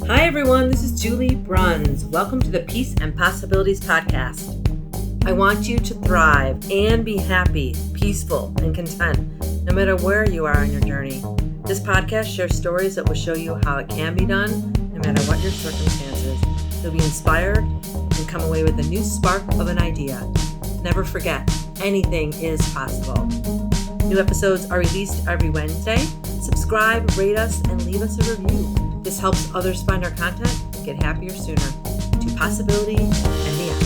Hi everyone, this is Julie Bruns. Welcome to the Peace and Possibilities podcast. I want you to thrive and be happy, peaceful, and content, no matter where you are on your journey. This podcast shares stories that will show you how it can be done, no matter what your circumstances. You'll be inspired and come away with a new spark of an idea. Never forget, anything is possible. New episodes are released every Wednesday. Subscribe, rate us, and leave us a review. This helps others find our content and get happier sooner. To possibility and beyond.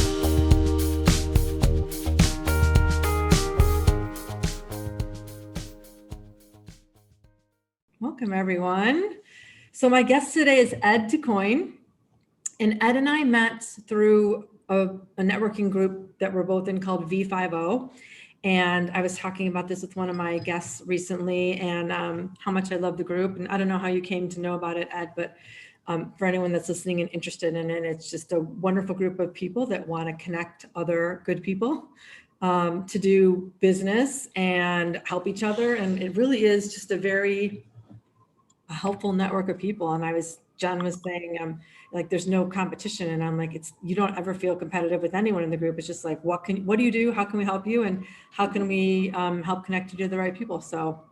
Welcome, everyone. So my guest today is Ed DuCoin. And Ed and I met through a networking group that we're both in called V50. And I was talking about this with one of my guests recently and how much I love the group. And I don't know how you came to know about it, Ed, but for anyone that's listening and interested in it, it's just a wonderful group of people that want to connect other good people to do business and help each other. And it really is just a very helpful network of people. And John was saying, like, there's no competition. And I'm like, you don't ever feel competitive with anyone in the group. It's just like, what do you do? How can we help you? And how can we help connect you to the right people? So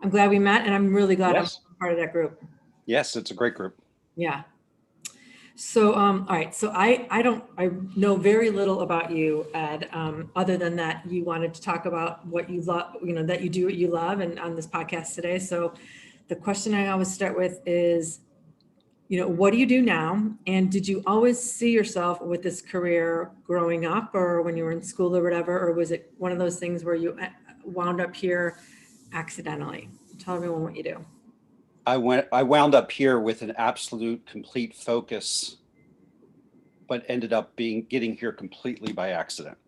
I'm glad we met, and I'm really glad I'm part of that group. Yes, it's a great group. Yeah. So, all right. So I know very little about you, Ed, other than that you wanted to talk about what you love, that you do what you love, and on this podcast today. So the question I always start with is, what do you do now? And did you always see yourself with this career growing up, or when you were in school or whatever, or was it one of those things where you wound up here accidentally? Tell everyone what you do. I wound up here with an absolute complete focus, but ended up getting here completely by accident.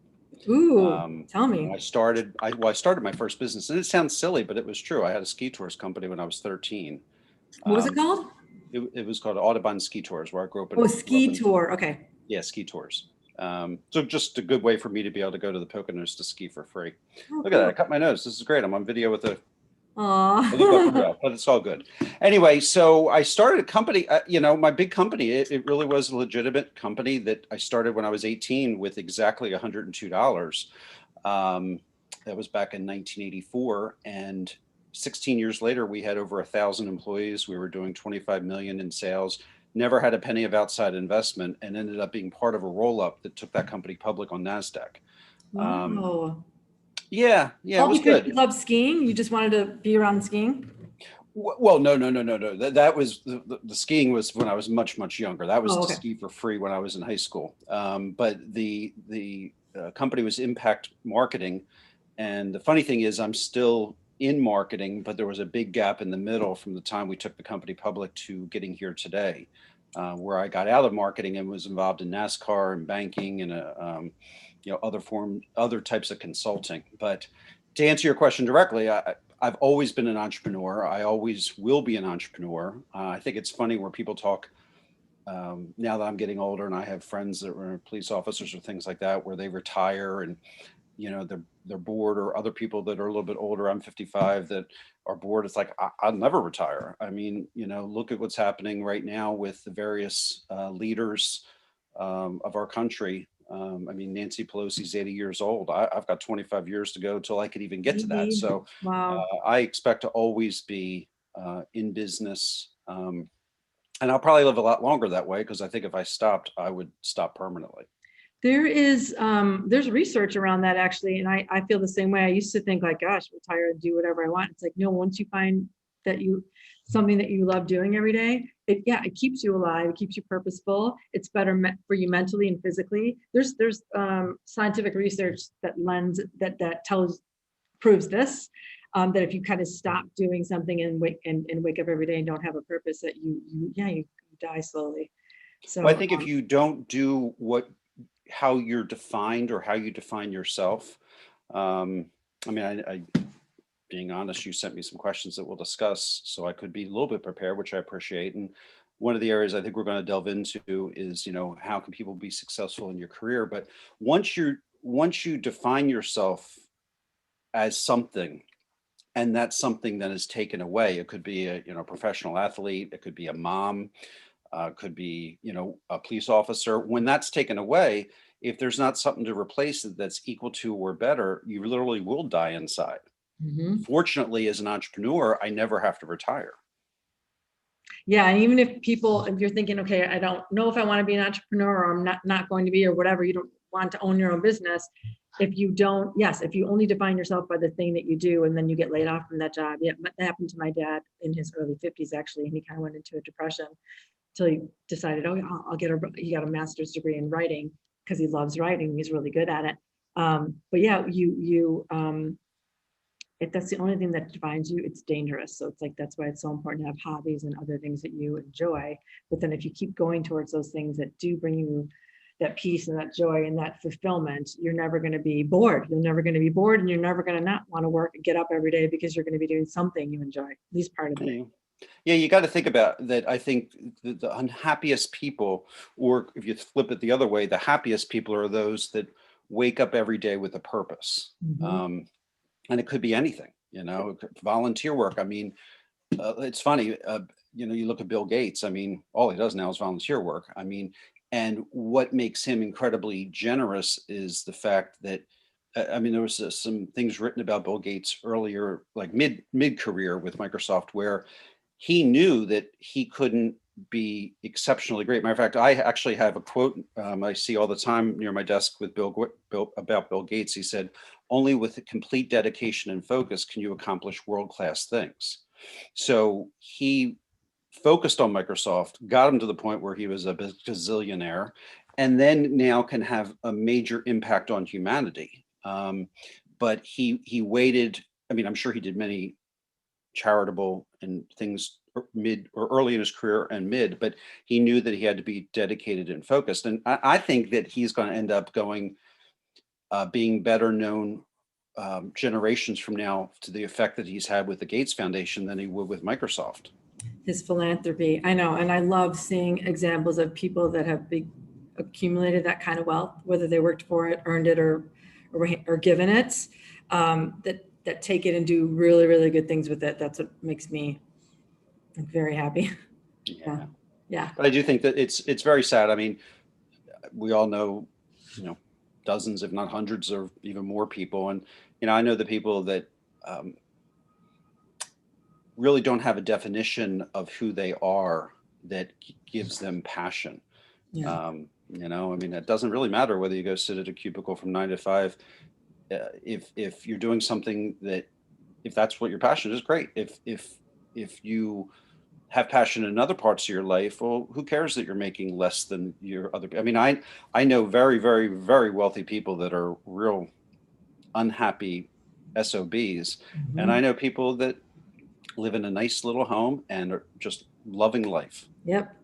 Ooh, tell me. I started my first business, and it sounds silly, but it was true. I had a ski tours company when I was 13. What was it called? It was called Audubon Ski Tours, where I grew up in. Oh, ski tour. Okay. Yeah, ski tours. So just a good way for me to be able to go to the Poconos to ski for free. Look at that. I cut my nose. This is great. I'm on video with a. Aww. But it's all good. Anyway, so I started a company, my big company, it really was a legitimate company that I started when I was 18 with exactly $102. That was back in 1984. And 16 years later, we had over 1,000 employees. We were doing 25 million in sales, never had a penny of outside investment, and ended up being part of a roll-up that took that company public on NASDAQ. Wow. Yeah, it was good. You love skiing? You just wanted to be around skiing? Well, no. That was the skiing was when I was much, much younger. That was to ski for free when I was in high school. But the company was impact marketing. And the funny thing is I'm still in marketing, but there was a big gap in the middle from the time we took the company public to getting here today, where I got out of marketing and was involved in NASCAR and banking and other types of consulting. But to answer your question directly, I've always been an entrepreneur. I always will be an entrepreneur. I think it's funny where people talk now that I'm getting older, and I have friends that were police officers or things like that, where they retire and they're bored, or other people that are a little bit older. I'm 55 that are bored. It's like, I'll never retire. I mean, look at what's happening right now with the various leaders of our country. Nancy Pelosi's 80 years old. I've got 25 years to go till I could even get to that. So wow. I expect to always be in business. And I'll probably live a lot longer that way, because I think if I stopped, I would stop permanently. There's research around that, actually. And I feel the same way. I used to think, like, gosh, retire and do whatever I want. It's like, no, once you find that something that you love doing every day, it keeps you alive, it keeps you purposeful. It's better for you mentally and physically. There's scientific research that proves this, that if you kind of stop doing something and wake up every day and don't have a purpose, that you die slowly. So I think if you don't do how you're defined, or how you define yourself, being honest, you sent me some questions that we'll discuss, so I could be a little bit prepared, which I appreciate. And one of the areas I think we're going to delve into is, how can people be successful in your career? But once you define yourself as something, and that something then is taken away, it could be a professional athlete, it could be a mom, could be, a police officer. When that's taken away, if there's not something to replace it that's equal to or better, you literally will die inside. Mhm. Fortunately, as an entrepreneur, I never have to retire. Yeah, and even if you're thinking, okay, I don't know if I want to be an entrepreneur, or I'm not going to be, or whatever, you don't want to own your own business. If you only define yourself by the thing that you do, and then you get laid off from that job. Yeah, that happened to my dad in his early 50s, actually, and he kind of went into a depression until he decided, oh, yeah, he got a master's degree in writing because he loves writing. He's really good at it. But yeah, if that's the only thing that defines you, it's dangerous. So it's like, that's why it's so important to have hobbies and other things that you enjoy. But then if you keep going towards those things that do bring you that peace and that joy and that fulfillment, you're never going to be bored. You're never going to be bored, and you're never going to not want to work and get up every day, because you're going to be doing something you enjoy, at least part of the day. Yeah, you got to think about that. I think the unhappiest people, or if you flip it the other way, the happiest people are those that wake up every day with a purpose. Mhm. And it could be anything, volunteer work. I mean, it's funny, you look at Bill Gates. I mean, all he does now is volunteer work. I mean, and what makes him incredibly generous is the fact that, I mean, there was some things written about Bill Gates earlier, like mid career with Microsoft, where he knew that he couldn't be exceptionally great. Matter of fact, I actually have a quote I see all the time near my desk with about Bill Gates. He said, "Only with a complete dedication and focus can you accomplish world-class things." So he focused on Microsoft, got him to the point where he was a gazillionaire, and then now can have a major impact on humanity. But he waited. I mean, I'm sure he did many charitable and things mid or early in his career and mid, but he knew that he had to be dedicated and focused. And I think that he's going to end up being better known generations from now to the effect that he's had with the Gates Foundation than he would with Microsoft. His philanthropy, I know, and I love seeing examples of people that have accumulated that kind of wealth, whether they worked for it, earned it, or given it, that take it and do really, really good things with it. That's what makes me very happy. Yeah. Yeah. But I do think that it's very sad. I mean, we all know, dozens, if not hundreds, or even more people. And, I know the people that really don't have a definition of who they are that gives them passion. Yeah. I mean, it doesn't really matter whether you go sit at a cubicle from 9 to 5. If you're doing something if that's what your passion is, great. If you have passion in other parts of your life, well, who cares that you're making less than your other? I mean, I know very, very, very wealthy people that are real unhappy SOBs, and I Mhm. know people that live in a nice little home and are just loving life. Yep.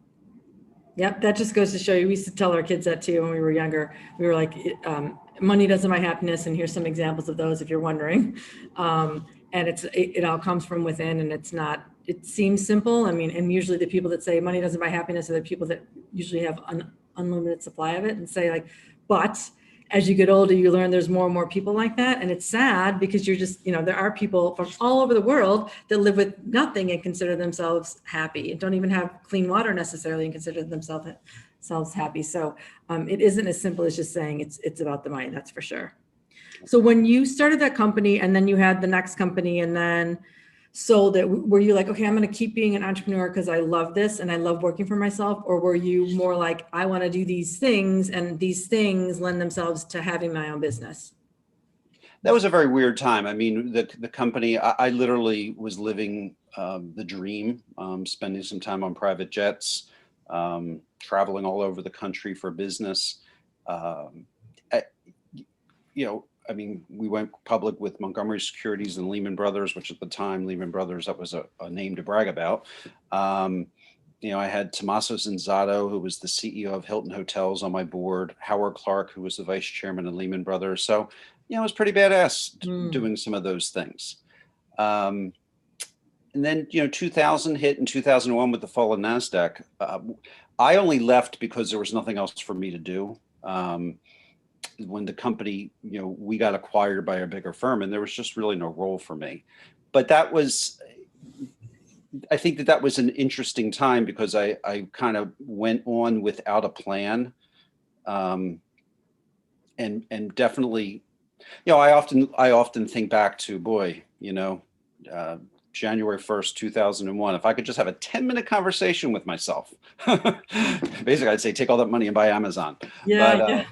Yep. That just goes to show you. We used to tell our kids that too when we were younger. We were like, money doesn't buy happiness. And here's some examples of those, if you're wondering. And it all comes from within, and it seems simple. I mean, and usually the people that say money doesn't buy happiness are the people that usually have an unlimited supply of it, and say like, but as you get older, you learn there's more and more people like that. And it's sad, because you're just, there are people from all over the world that live with nothing and consider themselves happy, and don't even have clean water necessarily and consider themselves happy. So it isn't as simple as just saying it's about the money, that's for sure. So when you started that company, and then you had the next company, and then sold it, were you like, okay, I'm going to keep being an entrepreneur because I love this and I love working for myself? Or were you more like, I want to do these things, and these things lend themselves to having my own business? That was a very weird time. I mean, the company, I literally was living the dream, spending some time on private jets, traveling all over the country for business. I, I mean, we went public with Montgomery Securities and Lehman Brothers, which at the time, Lehman Brothers, that was a name to brag about. I had Tommaso Zanzato, who was the CEO of Hilton Hotels, on my board, Howard Clark, who was the vice chairman of Lehman Brothers. So, it was pretty badass doing some of those things. And then, 2000 hit, in 2001 with the fall of NASDAQ. I only left because there was nothing else for me to do. When the company, we got acquired by a bigger firm, and there was just really no role for me. But I think that that was an interesting time because I kind of went on without a plan. Um, and definitely, you know, I often think back to, boy, you know, uh, January 1st, 2001, if I could just have a 10-minute conversation with myself. Basically, I'd say, take all that money and buy Amazon. But, Yeah,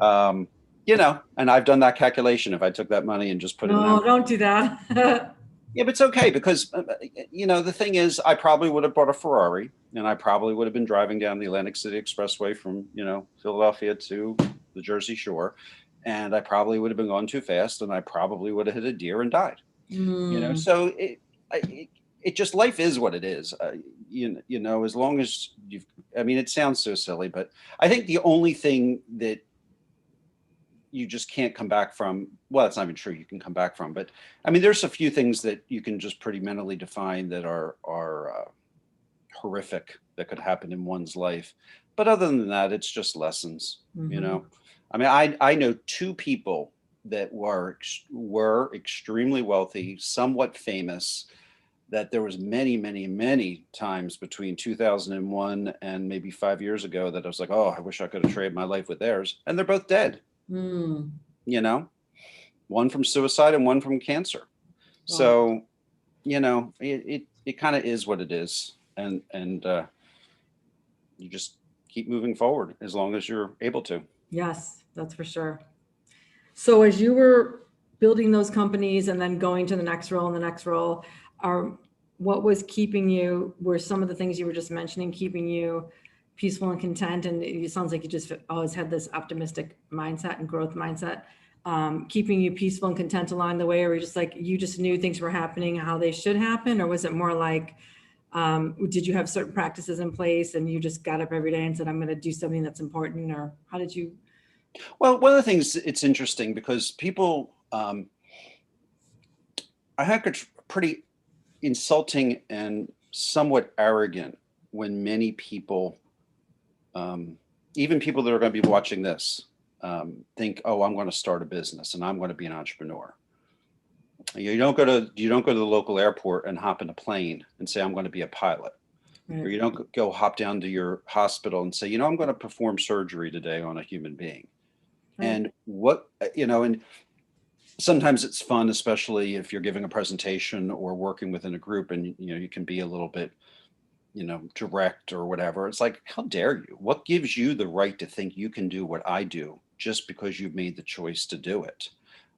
yeah. um, you know, and I've done that calculation. If I took that money and just put it in No, Amazon. don't do that. Yeah, but it's okay because, you know, the thing is, I probably would have bought a Ferrari and I probably would have been driving down the Atlantic City Expressway from, you know, Philadelphia to the Jersey Shore. And I probably would have been going too fast and I probably would have hit a deer and died, you know? Mm, So it just, life is what it is. You know, as long as you've, I mean, it sounds so silly, but I think the only thing that you just can't come back from, well, that's not even true, you can come back from, but I mean, there's a few things that you can just pretty mentally define that are horrific that could happen in one's life. But other than that, it's just lessons, you mhm. know. I mean, I know two people that were extremely wealthy, somewhat famous, that there was many times between 2001 and maybe 5 years ago that I was like, oh, I wish I could have traded my life with theirs, and they're both dead, Mm, you know, one from suicide and one from cancer. wow. So, you know, it kind of is what it is. And you just keep moving forward as long as you're able to. Yes, that's for sure. So as you were building those companies and then going to the next role and the next role, what was keeping you, were some of the things you were just mentioning, keeping you peaceful and content? And it sounds like you just always had this optimistic mindset and growth mindset, keeping you peaceful and content along the way, or just like, you just knew things were happening how they should happen? Or was it more like, did you have certain practices in place and you just got up every day and said, I'm going to do something that's important? Or how did you? Well, one of the things, it's interesting because people, I think it's pretty insulting and somewhat arrogant when many people, even people that are going to be watching this, think, oh, I'm going to start a business and I'm going to be an entrepreneur. You don't go to the local airport and hop in a plane and say, I'm going to be a pilot. Right. Or you don't go hop down to your hospital and say, you know, I'm going to perform surgery today on a human being. Right. And what, you know, and sometimes it's fun, especially if you're giving a presentation or working within a group and, you know, you can be a little bit, you know, direct or whatever. It's like, how dare you? What gives you the right to think you can do what I do just because you've made the choice to do it?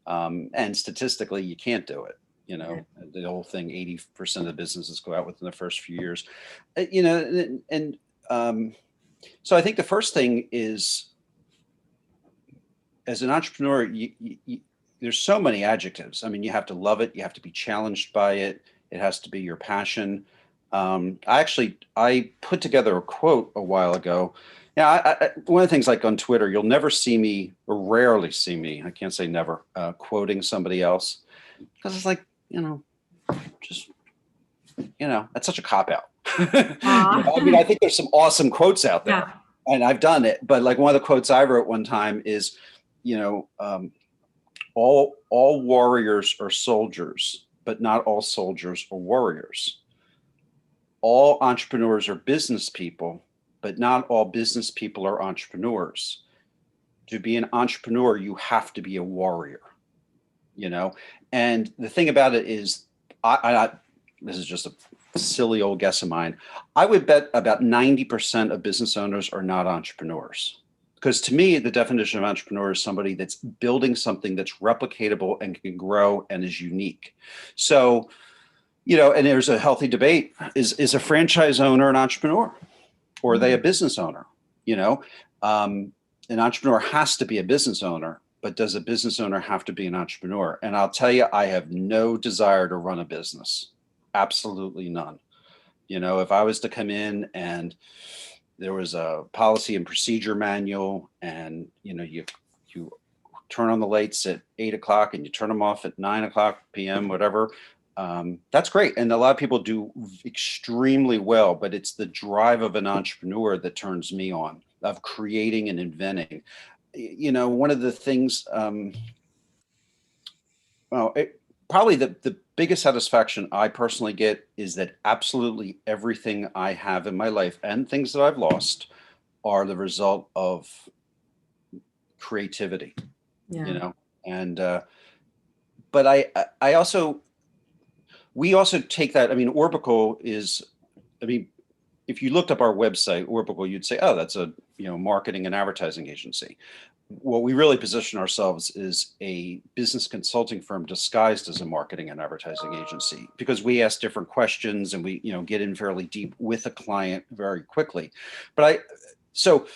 And statistically, you can't do it. You know, the whole thing, 80% of the businesses go out within the first few years. You know, and so I think the first thing is, as an entrepreneur, there's so many adjectives. I mean, you have to love it. You have to be challenged by it. It has to be your passion. I put together a quote a while ago. Yeah, one of the things, like on Twitter, you'll never see me, or rarely see me, I can't say never, quoting somebody else, because it's like, you know, just, you know, that's such a cop out. You know, I mean, I think there's some awesome quotes out there, Yeah. and I've done it. But like one of the quotes I wrote one time is, you know, all warriors are soldiers, but not all soldiers are warriors. All entrepreneurs are business people, but not all business people are entrepreneurs. To be an entrepreneur, you have to be a warrior, you know? And the thing about it is, this is just a silly old guess of mine, I would bet about 90% of business owners are not entrepreneurs. Because to me, the definition of entrepreneur is somebody that's building something that's replicatable and can grow and is unique. So, you know, and there's a healthy debate. Is a franchise owner an entrepreneur? Or are they a business owner? You know, an entrepreneur has to be a business owner, but does a business owner have to be an entrepreneur? And I'll tell you, I have no desire to run a business. Absolutely none. You know, if I was to come in and there was a policy and procedure manual and, you know, you turn on the lights at 8 o'clock and you turn them off at 9 o'clock PM, whatever, that's great. And a lot of people do extremely well, but it's the drive of an entrepreneur that turns me on, of creating and inventing. You know, one of the things, well, probably the biggest satisfaction I personally get is that absolutely everything I have in my life and things that I've lost are the result of creativity, you Yeah. know, and, but I also, we also take that, I mean, Orbital is, I mean, if you looked up our website, Orbital, you'd say, oh, that's a, marketing and advertising agency. What we really position ourselves is a business consulting firm disguised as a marketing and advertising agency, because we ask different questions and we, get in fairly deep with a client very quickly. So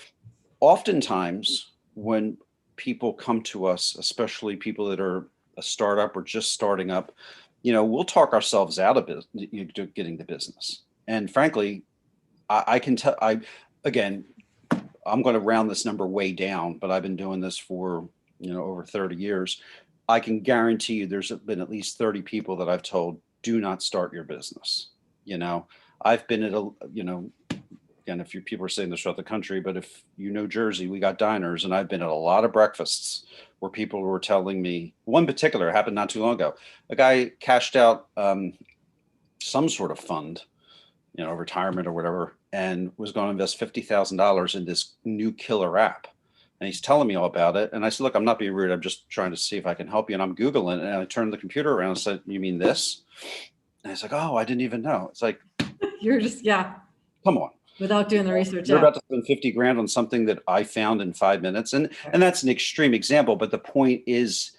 oftentimes when people come to us, especially people that are a startup or just starting up, we'll talk ourselves out of getting the business. And frankly, I can tell, again, I'm going to round this number way down, but I've been doing this for, over 30 years. I can guarantee you there's been at least 30 people that I've told, do not start your business. I've been at again, if people are saying this throughout the country, but if Jersey, we got diners, and I've been at a lot of breakfasts where people were telling me, one particular happened not too long ago. A guy cashed out some sort of fund, retirement or whatever, and was going to invest $50,000 in this new killer app. And he's telling me all about it. And I said, look, I'm not being rude. I'm just trying to see if I can help you. And I'm Googling it. And I turned the computer around and said, you mean this? And he's like, oh, I didn't even know. It's like, You're just, yeah. Come on. Without doing the research. You're about to spend 50 grand on something that I found in 5 minutes. And that's an extreme example. But the point is,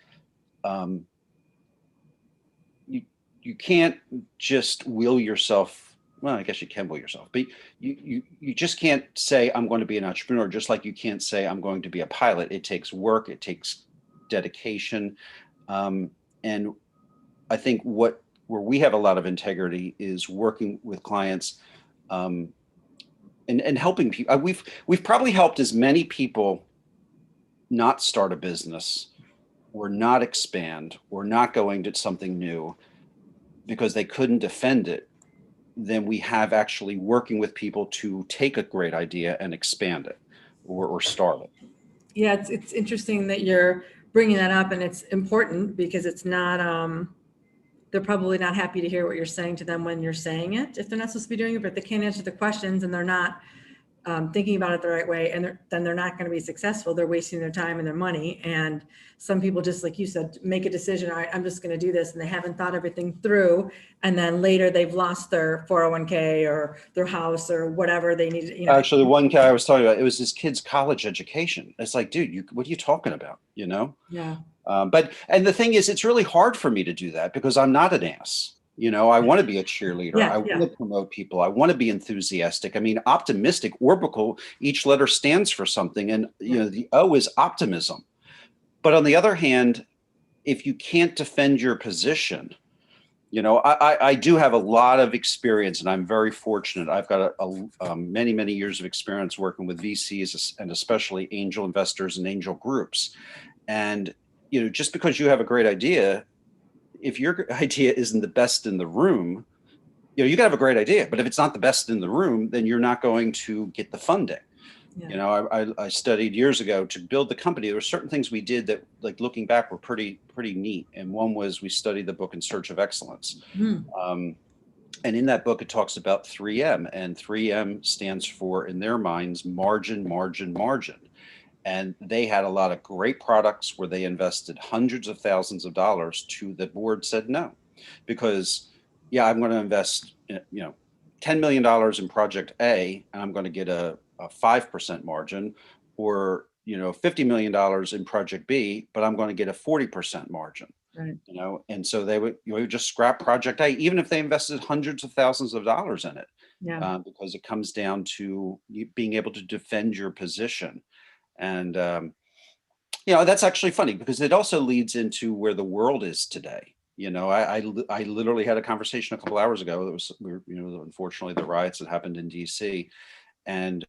you can't just will yourself. Well, I guess you can will yourself, but you just can't say I'm going to be an entrepreneur, just like you can't say I'm going to be a pilot. It takes work, it takes dedication. And I think where we have a lot of integrity is working with clients and helping people. We've probably helped as many people not start a business or not expand or not go into something new because they couldn't defend it, than we have actually working with people to take a great idea and expand it or start it. Yeah, it's interesting that you're bringing that up, and it's important because it's not, they're probably not happy to hear what you're saying to them when you're saying it, if they're not supposed to be doing it, but they can't answer the questions and they're not thinking about it the right way, and then they're not going to be successful. They're wasting their time and their money. And some people, just like you said, make a decision. All right, I'm just going to do this, and they haven't thought everything through. And then later they've lost their 401k or their house or whatever they need. Actually, the one guy I was talking about, it was his kid's college education. It's like, dude, what are you talking about? Yeah. And the thing is, it's really hard for me to do that because I'm not an ass. I want to be a cheerleader. I want to promote people. I want to be enthusiastic. I mean, optimistic, Orbital, each letter stands for something. And, the O is optimism. But on the other hand, if you can't defend your position, I do have a lot of experience, and I'm very fortunate. I've got many, many years of experience working with VCs and especially angel investors and angel groups. And, just because you have a great idea, if your idea isn't the best in the room, you can have a great idea, but if it's not the best in the room, then you're not going to get the funding. Yeah. I studied years ago to build the company. There were certain things we did that, like looking back, were pretty neat. And one was we studied the book In Search of Excellence. And in that book, it talks about 3M, and 3M stands for, in their minds, margin, margin, margin. And they had a lot of great products where they invested hundreds of thousands of dollars to the board said no, because I'm going to invest, $10 million in project A, and I'm going to get a 5% margin, or, $50 million in project B, but I'm going to get a 40% margin. Right. And so they would, just scrap project A, even if they invested hundreds of thousands of dollars in it, because it comes down to you being able to defend your position. And, that's actually funny because it also leads into where the world is today. I literally had a conversation a couple hours ago. That was, unfortunately, the riots that happened in DC. And,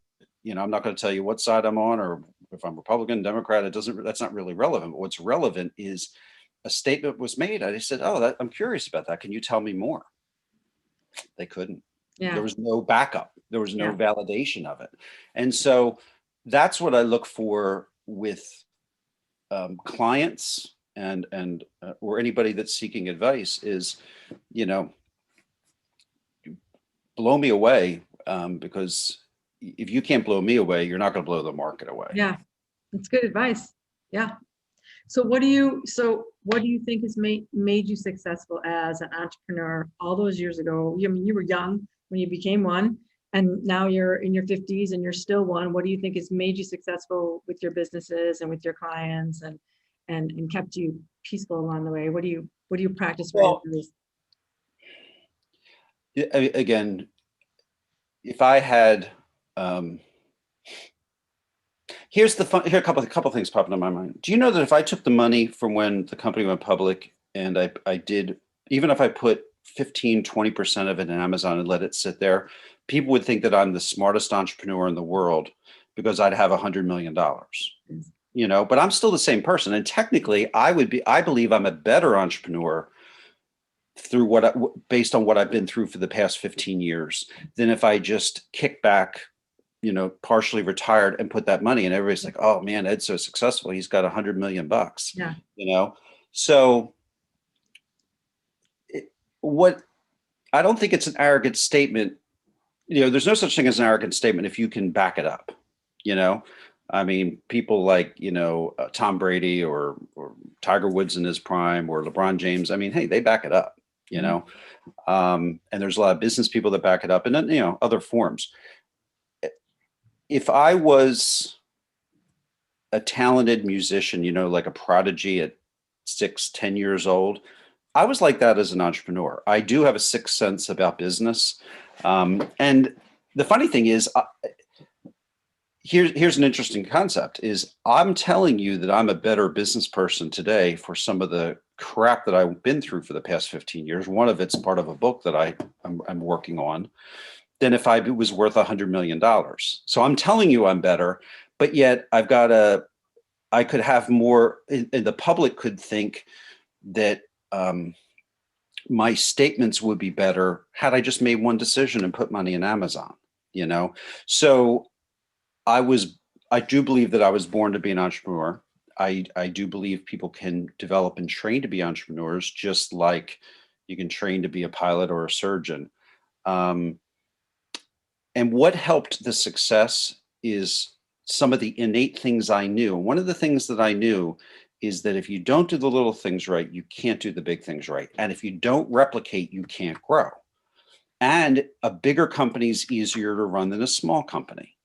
I'm not going to tell you what side I'm on or if I'm Republican, Democrat. That's not really relevant. But what's relevant is a statement was made. I said, I'm curious about that. Can you tell me more? They couldn't. Yeah. There was no backup. There was no validation of it. And so that's what I look for with clients and or anybody that's seeking advice is, you know, blow me away, because if you can't blow me away, you're not going to blow the market away. Yeah, that's good advice. Yeah. So what do you think has made you successful as an entrepreneur all those years ago? I mean, you were young when you became one, and now you're in your 50s and you're still one. What do you think has made you successful with your businesses and with your clients, and kept you peaceful along the way? What do you practice? Well, again, if I had, here a couple of things popping in my mind. Do you know that if I took the money from when the company went public and I did, even if I put 15-20% of it in Amazon and let it sit there, people would think that I'm the smartest entrepreneur in the world because I'd have $100 million, you know, but I'm still the same person. And technically I believe I'm a better entrepreneur through based on what I've been through for the past 15 years than if I just kick back, you know, partially retired and put that money, and everybody's like, oh man, Ed's so successful. He's got $100 million. Yeah. You know? So I don't think it's an arrogant statement. You know, there's no such thing as an arrogant statement if you can back it up, you know? I mean, people like, you know, Tom Brady or Tiger Woods in his prime or LeBron James. I mean, hey, they back it up, you know? And there's a lot of business people that back it up, and then, you know, other forms. If I was a talented musician, you know, like a prodigy at 6-10 years old, I was like that as an entrepreneur. I do have a sixth sense about business. And the funny thing is, here's an interesting concept is I'm telling you that I'm a better business person today for some of the crap that I've been through for the past 15 years. One of it's part of a book that I'm working on, than if I was worth $100 million. So I'm telling you I'm better, but yet I could have more, and the public could think that my statements would be better had I just made one decision and put money in Amazon, you know? So I do believe that I was born to be an entrepreneur. I do believe people can develop and train to be entrepreneurs, just like you can train to be a pilot or a surgeon. And what helped the success is some of the innate things I knew. One of the things that I knew is that if you don't do the little things right, you can't do the big things right. And if you don't replicate, you can't grow. And a bigger company is easier to run than a small company.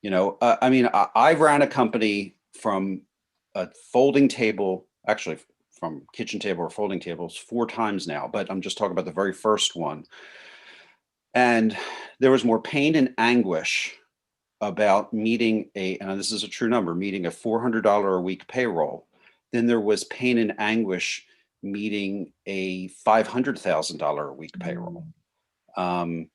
You know, I mean, I ran a company from a folding table, actually from kitchen table or folding tables 4 times now, but I'm just talking about the very first one. And there was more pain and anguish about meeting and this is a true number, meeting a $400 a week payroll than there was pain and anguish meeting a $500,000 a week payroll. And,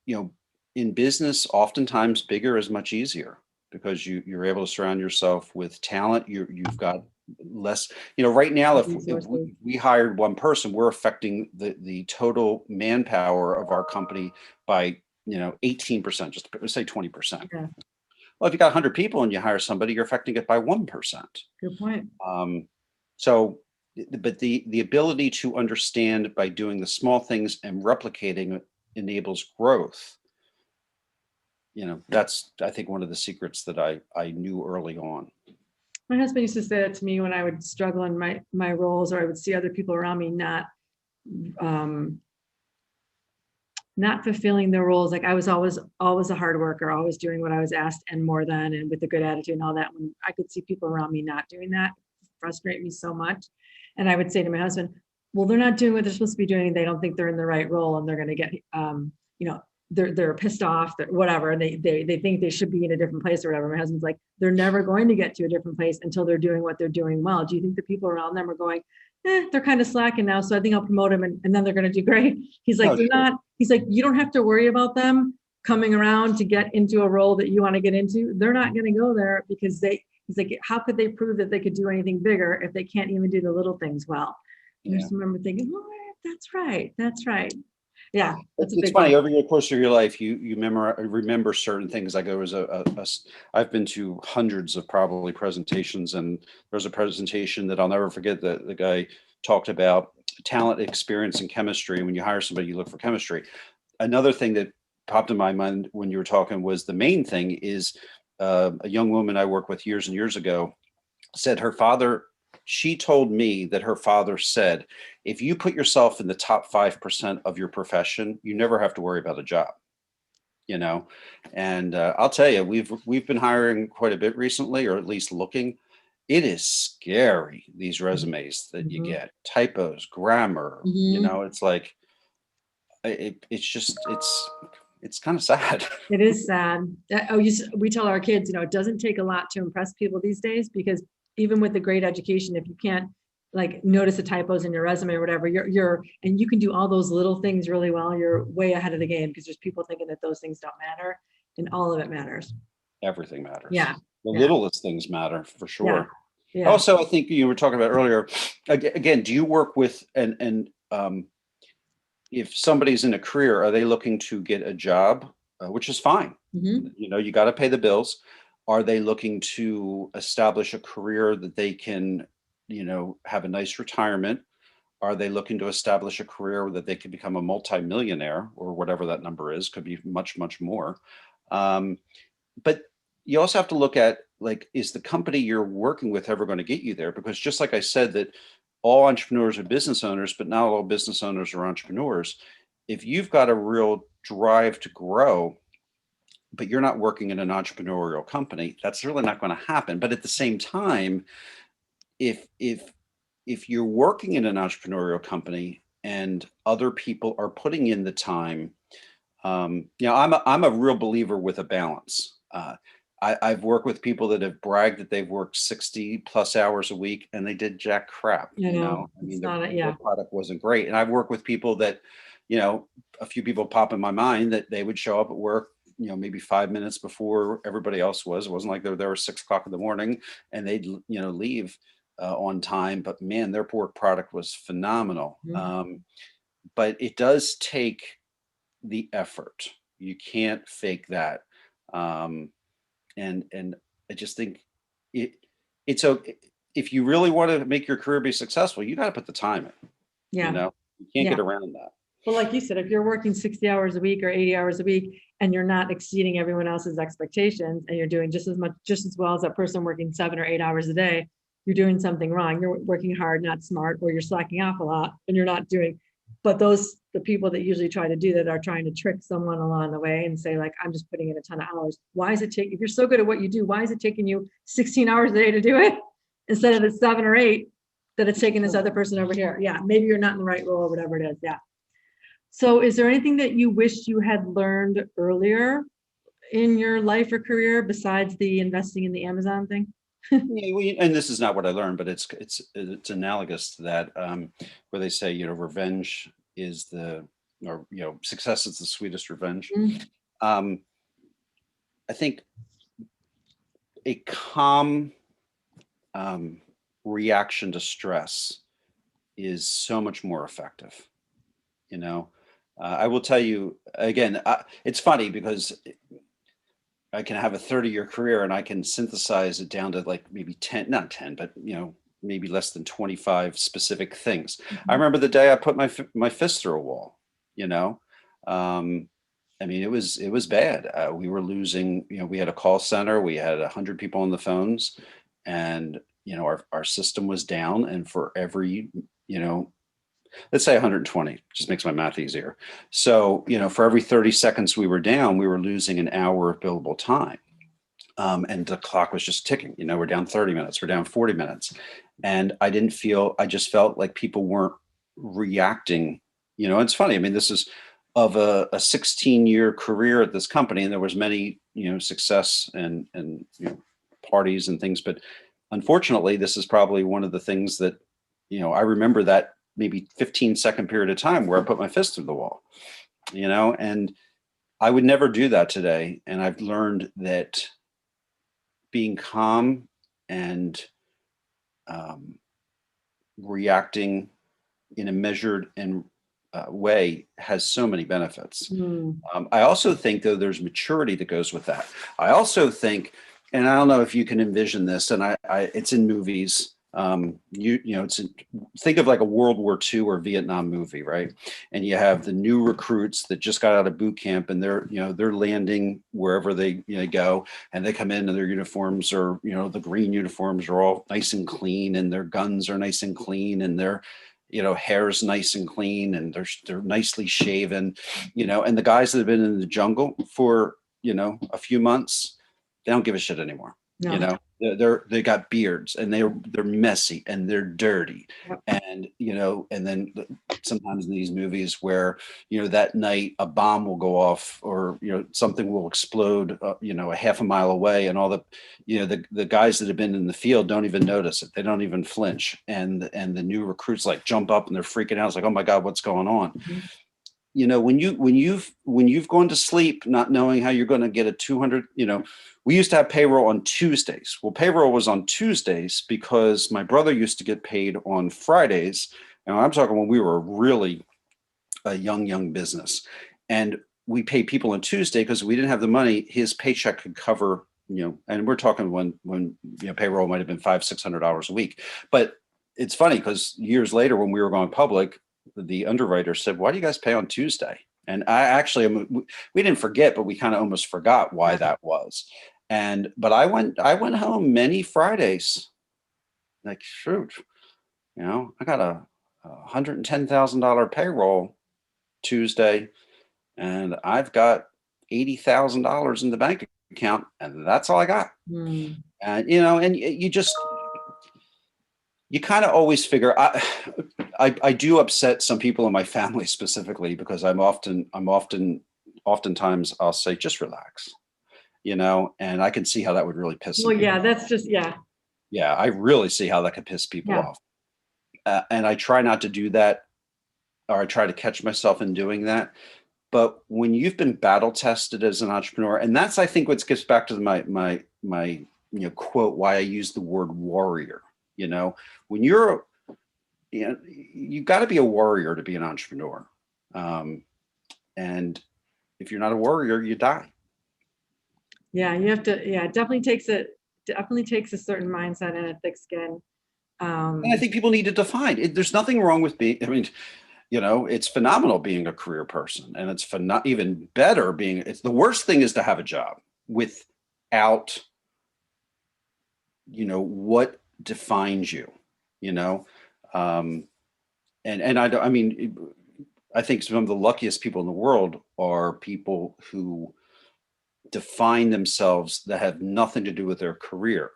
you know, in business, oftentimes bigger is much easier because you're able to surround yourself with talent. You've got less, you know, right now, if we hired one person, we're affecting the total manpower of our company by, you know, 18%, just say 20%. Yeah. Well, if you got 100 people and you hire somebody, you're affecting it by 1%. Good point. So, but the ability to understand by doing the small things and replicating enables growth. You know, that's, I think, one of the secrets that I knew early on. My husband used to say that to me when I would struggle in my roles, or I would see other people around me not fulfilling their roles. Like I was always a hard worker, always doing what I was asked and more than, and with a good attitude and all that. When I could see people around me not doing that, it frustrated me so much. And I would say to my husband, well, they're not doing what they're supposed to be doing. They don't think they're in the right role, and they're going to get, you know, they're pissed off, whatever. And they think they should be in a different place or whatever. My husband's like, they're never going to get to a different place until they're doing what they're doing well. Do you think the people around them are going, they're kind of slacking now, so I think I'll promote them and then they're going to do great? He's like, they're not. He's like, you don't have to worry about them coming around to get into a role that you want to get into. They're not going to go there because he's like, how could they prove that they could do anything bigger if they can't even do the little things well? Yeah. I just remember thinking, oh, that's right. Yeah, that's a It's big funny, one. over the course of your life, you remember certain things. Like there was I've been to hundreds of probably presentations, and there's a presentation that I'll never forget that the guy talked about talent, experience, and chemistry. And when you hire somebody, you look for chemistry. Another thing that popped in my mind when you were talking was the main thing is a young woman I worked with years and years ago said her father, she told me that her father said, if you put yourself in the top 5% of your profession, you never have to worry about a job, you know? And I'll tell you, we've been hiring quite a bit recently, or at least looking. It is scary, these resumes that you Mhm. get, typos, grammar, Mhm. it's like, it's just, it's kind of sad. It is sad. We tell our kids, it doesn't take a lot to impress people these days, because even with the great education, if you can't like notice the typos in your resume or whatever, and you can do all those little things really well, you're way ahead of the game, because there's people thinking that those things don't matter, and all of it matters. Everything matters. Yeah. The Yeah. littlest things matter for Yeah. sure. Yeah. Also, I think you were talking about earlier, again, do you work with, and if somebody's in a career, are they looking to get a job, which is fine? Hmm. You got to pay the bills. Are they looking to establish a career that they can, have a nice retirement? Are they looking to establish a career that they could become a multimillionaire, or whatever that number is? Could be much, much more. Um, but you also have to look at, like, is the company you're working with ever going to get you there? Because just like I said, that all entrepreneurs are business owners, but not all business owners are entrepreneurs. If you've got a real drive to grow, but you're not working in an entrepreneurial company, that's really not going to happen. But at the same time, if you're working in an entrepreneurial company and other people are putting in the time, I'm a real believer with a balance. I've worked with people that have bragged that they've worked 60 plus hours a week and they did jack crap. I mean, It's the not work yeah. product wasn't great. And I've worked with people that, a few people pop in my mind that they would show up at work, maybe 5 minutes before everybody else was. It wasn't like they were there at 6 o'clock in the morning and they'd, leave on time. But man, their work product was phenomenal. Mhm. But it does take the effort. You can't fake that. Um, and I just think it it's okay if you really want to make your career be successful, you got to put the time in. Yeah. You can't Yeah. get around that. Well, like you said, if you're working 60 hours a week or 80 hours a week, and you're not exceeding everyone else's expectations, and you're doing just as well as that person working 7 or 8 hours a day, you're doing something wrong. You're working hard, not smart, or you're slacking off a lot, and you're not doing. But the people that usually try to do that are trying to trick someone along the way and say, like, I'm just putting in a ton of hours. Why is it take if you're so good at what you do, why is it taking you 16 hours a day to do it instead of the 7 or 8 that it's taking this other person over here? Yeah, maybe you're not in the right role or whatever it is. Yeah. So is there anything that you wish you had learned earlier in your life or career besides the investing in the Amazon thing? Yeah, and this is not what I learned, but it's analogous to that, where they say, revenge is or success is the sweetest revenge. Mm. Um, I think a calm reaction to stress is so much more effective. You know, I will tell you again, it's funny because I can have a 30-year career and I can synthesize it down to like maybe 10, not 10, but maybe less than 25 specific things. I Mhm. remember the day I put my fist through a wall, you know. Um, I mean, it was bad. We were losing, we had a call center, we had 100 people on the phones, and our system was down, and for every, let's say 120, just makes my math easier. So, for every 30 seconds we were down, we were losing an hour of billable time. And the clock was just ticking. We're down 30 minutes, we're down 40 minutes. And I just felt like people weren't reacting. It's funny. I mean, this is of a 16-year career at this company, and there was many, success and parties and things. But unfortunately, this is probably one of the things that, I remember that maybe 15-second period of time where I put my fist through the wall, and I would never do that today. And I've learned that being calm and um, reacting in a measured and way has so many benefits. Mm. I also think, though, there's maturity that goes with that. I also think, and I don't know if you can envision this, and it's in movies. Think of like a World War II or Vietnam movie, right? And you have the new recruits that just got out of boot camp, and they're landing wherever they go, and they come in, and their uniforms are, the green uniforms are all nice and clean, and their guns are nice and clean, and their hair's nice and clean, and they're nicely shaven, and the guys that have been in the jungle for a few months, they don't give a shit anymore. No. They got beards, and they're messy, and they're dirty. Yep. And and then sometimes in these movies where that night a bomb will go off, or something will explode a half a mile away, and all the guys that have been in the field don't even notice it. They don't even flinch, and the new recruits like jump up, and they're freaking out. It's like, oh my God, what's going on? Mm-hmm. When you've gone to sleep not knowing how you're going to get a 200, we used to have payroll on Tuesdays. Well, payroll was on Tuesdays because my brother used to get paid on Fridays. And I'm talking when we were really a young business, and we paid people on Tuesday because we didn't have the money. His paycheck could cover, and we're talking when payroll might have been $500-600 a week. But it's funny because years later, when we were going public, the underwriter said, "Why do you guys pay on Tuesday?" And we didn't forget, but we kind of almost forgot why that was. But I went home many Fridays, like, shoot, I got a $110,000 payroll Tuesday, and I've got $80,000 in the bank account, and that's all I got. Mm. And and you kind of always figure. I do upset some people in my family specifically because oftentimes I'll say, just relax, and I can see how that would really piss them off. Well, yeah, that's just, yeah. Yeah, I really see how that could piss people off. And I try not to do that, or I try to catch myself in doing that. But when you've been battle tested as an entrepreneur, and that's, I think, what gets back to my quote, why I use the word warrior. When you're you got to be a warrior to be an entrepreneur. And if you're not a warrior, you die. Yeah, you have to, it definitely takes a certain mindset and a thick skin. And I think people need to define it. There's nothing wrong with being, it's phenomenal being a career person, and it's even better it's the worst thing is to have a job without, what defines you, and I think some of the luckiest people in the world are people who define themselves that have nothing to do with their career.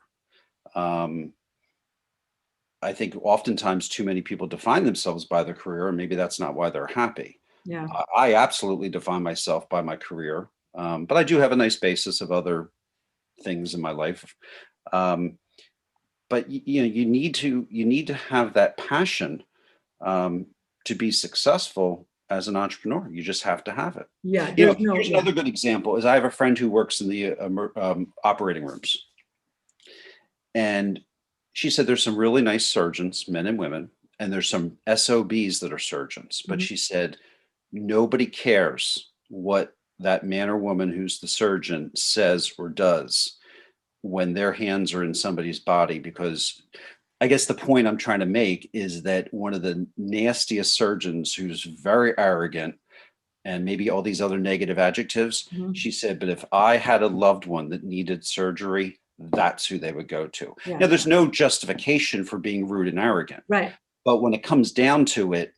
I think oftentimes too many people define themselves by their career, and maybe that's not why they're happy. Yeah. I absolutely define myself by my career, but I do have a nice basis of other things in my life. But you need to have that passion to be successful as an entrepreneur. You just have to have it. Yeah. Here's another good example is I have a friend who works in the operating rooms, and she said there's some really nice surgeons, men and women, and there's some SOBs that are surgeons. But she said nobody cares what that man or woman who's the surgeon says or does when their hands are in somebody's body, because I guess the point I'm trying to make is that one of the nastiest surgeons, who's very arrogant and maybe all these other negative adjectives, she said, but if I had a loved one that needed surgery, that's who they would go to. Yeah. Now, there's no justification for being rude and arrogant. Right. But when it comes down to it,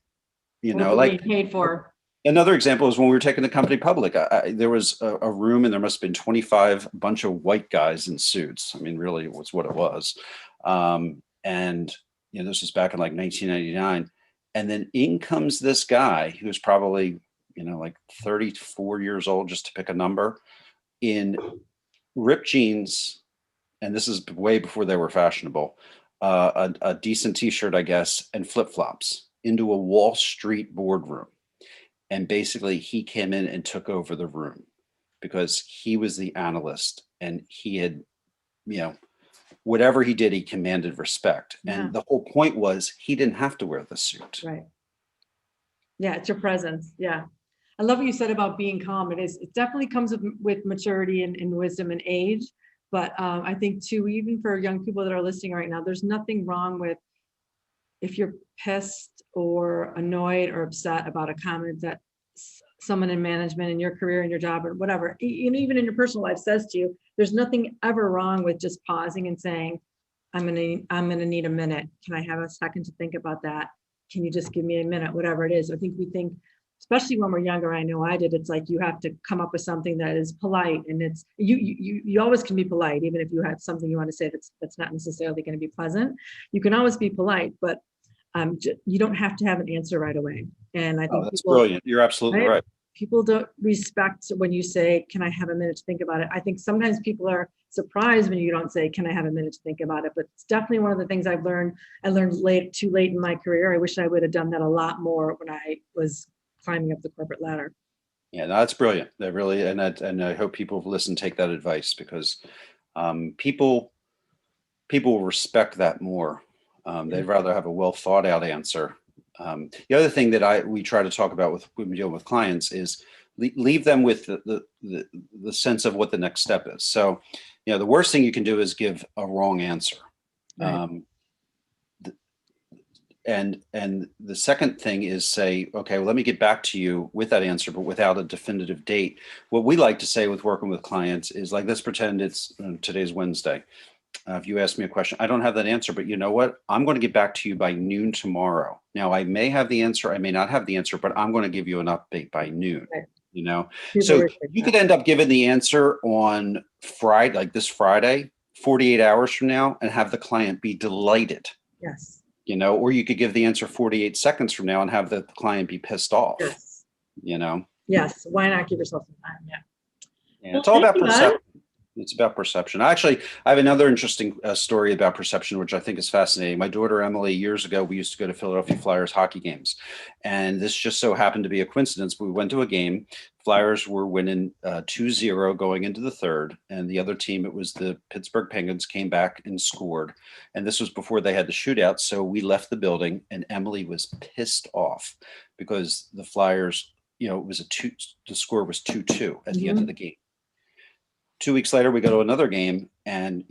like paid for. Another example is when we were taking the company public, there was a room, and there must have been 25 bunch of white guys in suits. I mean, really, it was what it was. And this was back in like 1999. And then in comes this guy who's probably, like 34 years old, just to pick a number, in ripped jeans. And this is way before they were fashionable, a decent t-shirt, I guess, and flip-flops into a Wall Street boardroom. And basically he came in and took over the room because he was the analyst, and he had, whatever he did, he commanded respect. Yeah. And the whole point was he didn't have to wear the suit. Right. Yeah, it's your presence. Yeah. I love what you said about being calm. It definitely comes with maturity and wisdom and age. But I think too, even for young people that are listening right now, there's nothing wrong with if you're pissed or annoyed or upset about a comment that someone in management in your career and your job or whatever, even in your personal life says to you, there's nothing ever wrong with just pausing and saying, I'm gonna need a minute. Can I have a second to think about that? Can you just give me a minute? Whatever it is. I think we think, especially when we're younger, I know I did, it's like you have to come up with something that is polite, and it's you always can be polite, even if you have something you want to say that's not necessarily going to be pleasant. You can always be polite, but you don't have to have an answer right away. And I think that's brilliant. You're absolutely right. People don't respect when you say, can I have a minute to think about it? I think sometimes people are surprised when you don't say, can I have a minute to think about it? But it's definitely one of the things I've learned. I learned too late in my career. I wish I would have done that a lot more when I was climbing up the corporate ladder. Yeah, no, that's brilliant. That really, and I hope people who listen take that advice, because people will respect that more. They'd rather have a well thought out answer. The other thing that we try to talk about when we deal with clients is leave them with the sense of what the next step is. So, the worst thing you can do is give a wrong answer. Right. And the second thing is say, okay, well, let me get back to you with that answer, but without a definitive date. What we like to say with working with clients is like, let's pretend it's today's Wednesday. If you ask me a question, I don't have that answer, but you know what? I'm going to get back to you by noon tomorrow. Now, I may have the answer, I may not have the answer, but I'm going to give you an update by noon. Right. So you could end up giving the answer on Friday, like this Friday, 48 hours from now, and have the client be delighted. Yes. Or you could give the answer 48 seconds from now and have the client be pissed off. Yes. Yes. Why not give yourself some time? Yeah. Yeah, it's all about perception. It's about perception. Actually, I have another interesting story about perception, which I think is fascinating. My daughter, Emily, years ago, we used to go to Philadelphia Flyers hockey games. And this just so happened to be a coincidence. We went to a game. Flyers were winning 2-0 going into the third. And the other team, it was the Pittsburgh Penguins, came back and scored. And this was before they had the shootout. So we left the building, and Emily was pissed off because the Flyers, it was the score was 2-2 at the end of the game. 2 weeks later, we go to another game, and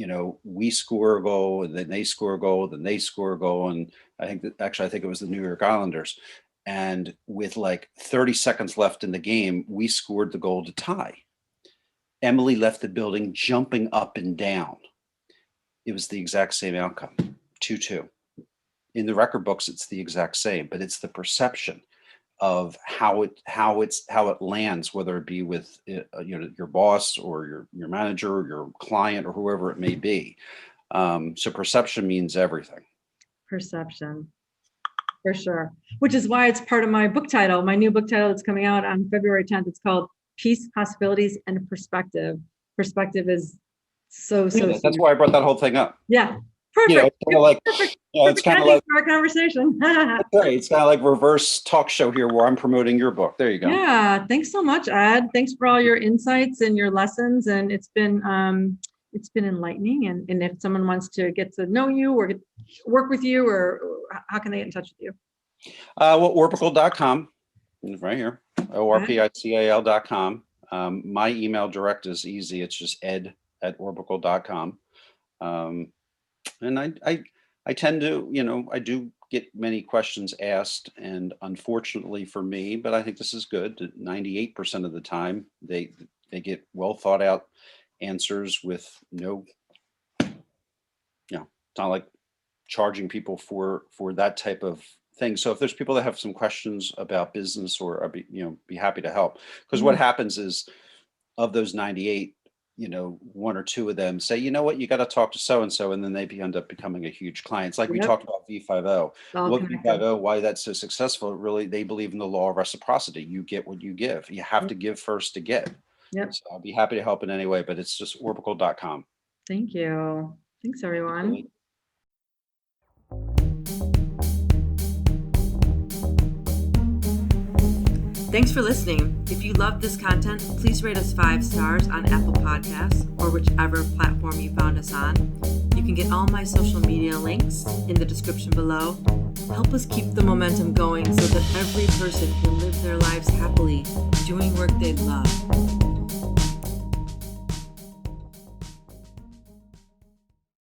we score a goal, and then they score a goal, then they score a goal, and I think it was the New York Islanders. And with like 30 seconds left in the game, we scored the goal to tie. Emily left the building jumping up and down. It was the exact same outcome, 2-2. In the record books, it's the exact same, but it's the perception of how it lands, whether it be with your boss or your manager or your client or whoever it may be. So perception means everything. Perception, for sure. Which is why it's part of my book title, my new book title that's coming out on February 10th. It's called Peace, Possibilities, and Perspective. Perspective is so. That's why I brought that whole thing up. Yeah. Perfect. It's kind of like our conversation. That's right. It's kind of like reverse talk show here where I'm promoting your book. There you go. Yeah. Thanks so much, Ed. Thanks for all your insights and your lessons. And it's been enlightening. And if someone wants to get to know you or work with you, or how can they get in touch with you? Orbical.com, right here. ORPICAL.com. My email direct is easy. It's just ed@orbical.com. And I tend to, I do get many questions asked, and unfortunately for me, but I think this is good, 98% of the time they get well thought out answers with no, it's not like charging people for that type of thing. So if there's people that have some questions about business, or I'd be happy to help, because what happens is, of those 98, 1 or 2 of them say, you know what, you got to talk to so-and-so, and then they end up becoming a huge client. It's like we talked about V50. Look, V50, why that's so successful, really, they believe in the law of reciprocity. You get what you give. You have to give first to get. Yep. So I'll be happy to help in any way, but it's just orbical.com. Thank you. Thanks, everyone. Thanks for listening. If you love this content, please rate us 5 stars on Apple Podcasts or whichever platform you found us on. You can get all my social media links in the description below. Help us keep the momentum going so that every person can live their lives happily, doing work they love.